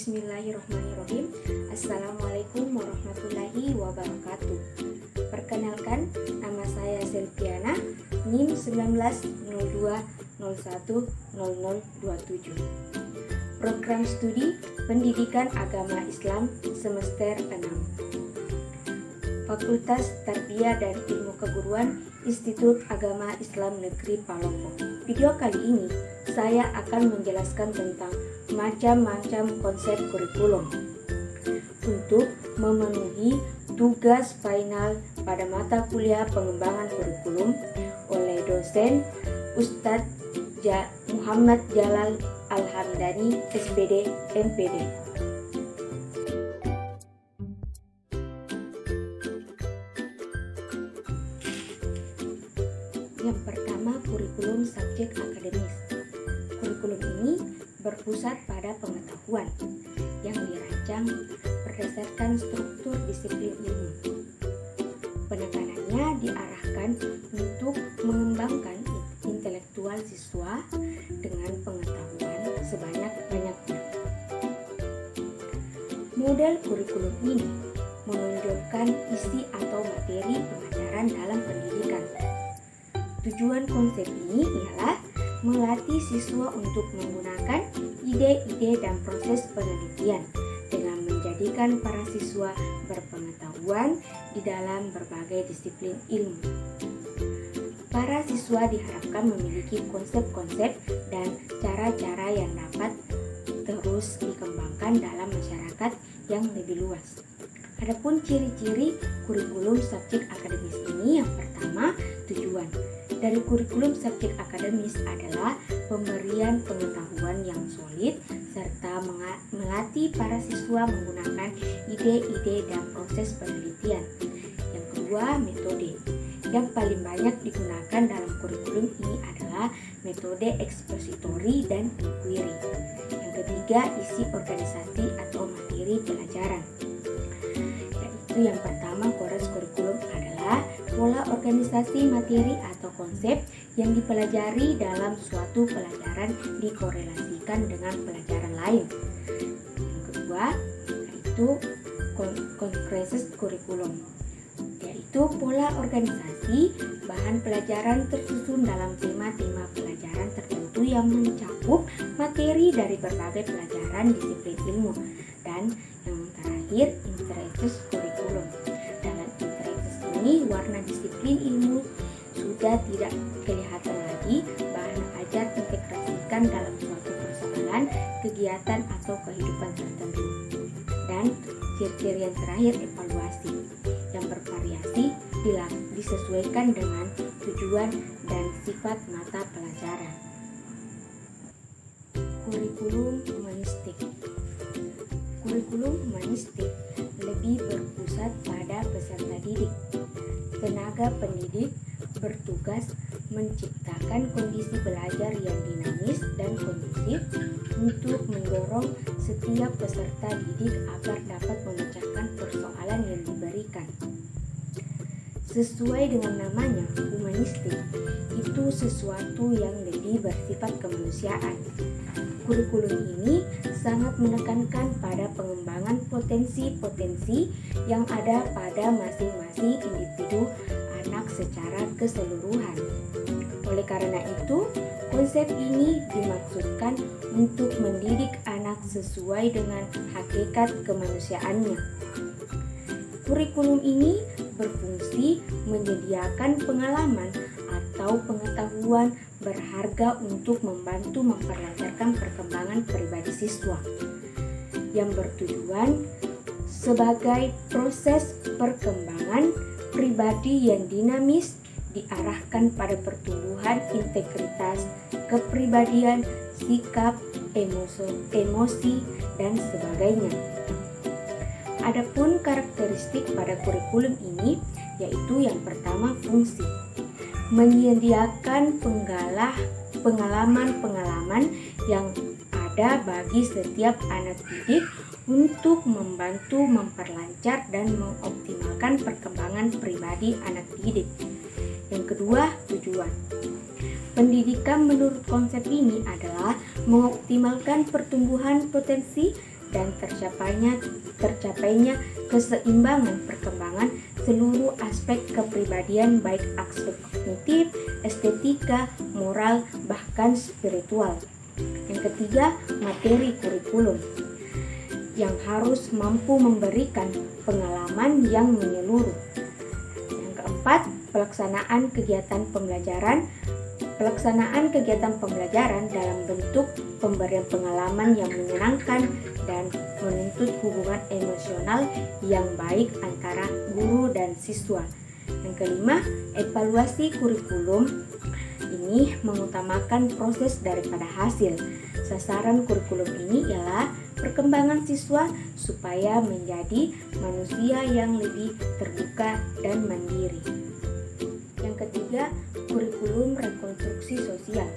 Bismillahirrahmanirrahim. Assalamualaikum warahmatullahi wabarakatuh. Perkenalkan, nama saya Zelpiana, NIM 1902010027. Program Studi Pendidikan Agama Islam semester 6. Fakultas Tarbiyah dan Ilmu Keguruan Institut Agama Islam Negeri Palopo. Video kali ini saya akan menjelaskan tentang macam-macam konsep kurikulum untuk memenuhi tugas final pada mata kuliah pengembangan kurikulum oleh dosen Ustadz Muhammad Jalal Al-Hamdani, SPD, MPD. Yang pertama, kurikulum subjek akademis. Kurikulum ini berpusat pada pengetahuan yang dirancang berdasarkan struktur disiplin ilmu. Penekanannya diarahkan untuk mengembangkan intelektual siswa dengan pengetahuan sebanyak-banyaknya. Model kurikulum ini menunjukkan isi atau materi pengajaran dalam pendidikan. Tujuan konsep ini ialah melatih siswa untuk menggunakan ide-ide dan proses penelitian dengan menjadikan para siswa berpengetahuan di dalam berbagai disiplin ilmu. Para siswa diharapkan memiliki konsep-konsep dan cara-cara yang dapat terus dikembangkan dalam masyarakat yang lebih luas. Adapun ciri-ciri kurikulum subjek akademis ini, yang pertama, tujuan dari kurikulum subjek akademis adalah pemberian pengetahuan yang solid serta melatih para siswa menggunakan ide-ide dan proses penelitian. Yang kedua, metode. Yang paling banyak digunakan dalam kurikulum ini adalah metode ekspositori dan inquiry. Yang ketiga, isi organisasi atau materi pelajaran. Yaitu yang pertama, kores kurikulum adalah pola organisasi materi atau konsep yang dipelajari dalam suatu pelajaran dikorelasikan dengan pelajaran lain. Yang kedua, yaitu konkresis kurikulum, yaitu pola organisasi bahan pelajaran tersusun dalam tema-tema pelajaran tertentu yang mencakup materi dari berbagai pelajaran disiplin ilmu. Dan yang terakhir, interaktif kurikulum. Dalam interaktif ini, warna disiplin ilmu sudah tidak kelihatan lagi, bahan ajar integrasikan dalam suatu persoalan, kegiatan atau kehidupan tertentu. Dan ciri-ciri yang terakhir, evaluasi yang bervariasi disesuaikan dengan tujuan dan sifat mata pelajaran. Kurikulum humanistik. Kurikulum humanistik lebih berpusat pada peserta didik. Tenaga pendidik bertugas menciptakan kondisi belajar yang dinamis dan kondusif untuk mendorong setiap peserta didik agar dapat memecahkan persoalan yang diberikan. Sesuai dengan namanya, humanistik itu sesuatu yang lebih bersifat kemanusiaan. Kurikulum ini sangat menekankan pada pengembangan potensi-potensi yang ada pada masing-masing individu anak secara keseluruhan. Oleh karena itu, konsep ini dimaksudkan untuk mendidik anak sesuai dengan hakikat kemanusiaannya. Kurikulum ini berfungsi menyediakan pengalaman atau pengetahuan berharga untuk membantu memperlancarkan perkembangan pribadi siswa yang bertujuan sebagai proses perkembangan pribadi yang dinamis diarahkan pada pertumbuhan integritas, kepribadian, sikap, emosi, dan sebagainya. Adapun karakteristik pada kurikulum ini, yaitu yang pertama, fungsi. Menyediakan pengalaman-pengalaman yang ada bagi setiap anak didik untuk membantu memperlancar dan mengoptimalkan perkembangan pribadi anak didik. Yang kedua, tujuan. Pendidikan menurut konsep ini adalah mengoptimalkan pertumbuhan potensi dan tercapainya keseimbangan perkembangan seluruh aspek kepribadian, baik aspek kognitif, estetika, moral, bahkan spiritual. Yang ketiga, materi kurikulum yang harus mampu memberikan pengalaman yang menyeluruh. Yang keempat, pelaksanaan kegiatan pembelajaran dalam bentuk pemberian pengalaman yang menyenangkan dan menuntut hubungan emosional yang baik antara guru dan siswa. Yang kelima, evaluasi kurikulum ini mengutamakan proses daripada hasil. Sasaran kurikulum ini ialah perkembangan siswa supaya menjadi manusia yang lebih terbuka dan mandiri. Yang ketiga, kurikulum rekonstruksi sosial.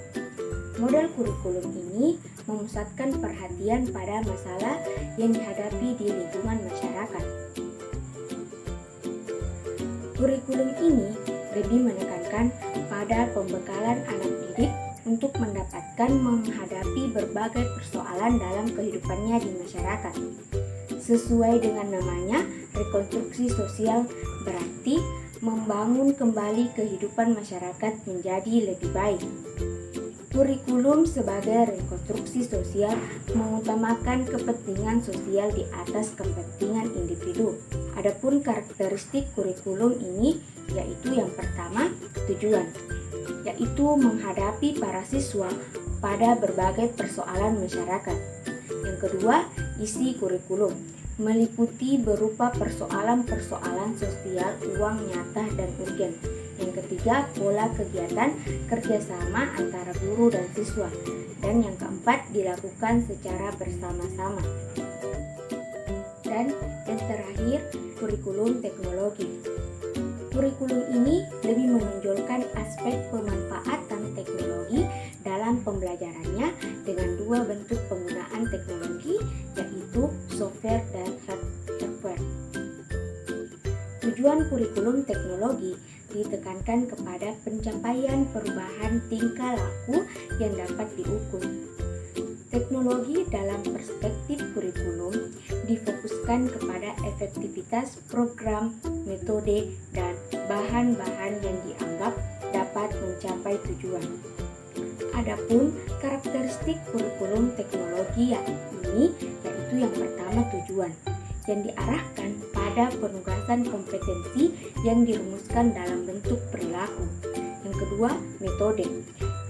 Model kurikulum ini memusatkan perhatian pada masalah yang dihadapi di lingkungan masyarakat. Kurikulum ini lebih menekankan pada pembekalan anak didik untuk mendapatkan menghadapi berbagai persoalan dalam kehidupannya di masyarakat. Sesuai dengan namanya, rekonstruksi sosial berarti membangun kembali kehidupan masyarakat menjadi lebih baik. Kurikulum sebagai rekonstruksi sosial mengutamakan kepentingan sosial di atas kepentingan individu. Adapun karakteristik kurikulum ini yaitu yang pertama, tujuan, yaitu menghadapi para siswa pada berbagai persoalan masyarakat. Yang kedua, isi kurikulum meliputi berupa persoalan-persoalan sosial, uang nyata dan urgen. Yang ketiga, pola kegiatan kerjasama antara guru dan siswa. Dan yang keempat, dilakukan secara bersama-sama. Dan yang terakhir, kurikulum teknologi. Kurikulum ini lebih menonjolkan aspek pemanfaatan teknologi dalam pembelajarannya dengan dua bentuk penggunaan teknologi, yaitu software dan hardware. Tujuan kurikulum teknologi ditekankan kepada pencapaian perubahan tingkah laku yang dapat diukur. Teknologi dalam perspektif kurikulum difokuskan kepada efektivitas program, metode, dan bahan-bahan yang dianggap dapat mencapai tujuan. Adapun karakteristik kurikulum teknologi ini yaitu yang pertama, tujuan, yang diarahkan pada penugasan kompetensi yang dirumuskan dalam bentuk perilaku. Yang kedua, metode,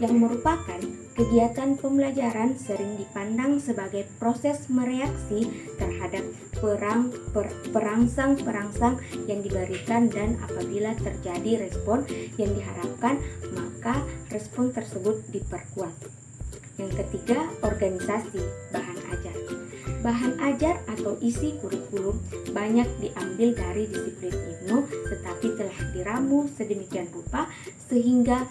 yang merupakan kegiatan pembelajaran sering dipandang sebagai proses mereaksi terhadap perangsang-perangsang yang diberikan, dan apabila terjadi respon yang diharapkan, maka respon tersebut diperkuat. Yang ketiga, organisasi, bahan ajar. Bahan ajar atau isi kurikulum banyak diambil dari disiplin ilmu, tetapi telah diramu sedemikian rupa sehingga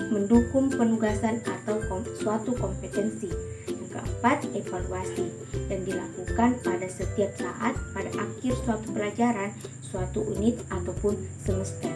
mendukung penugasan atau suatu kompetensi. Yang keempat, evaluasi, yang dilakukan pada setiap saat pada akhir suatu pelajaran, suatu unit ataupun semester.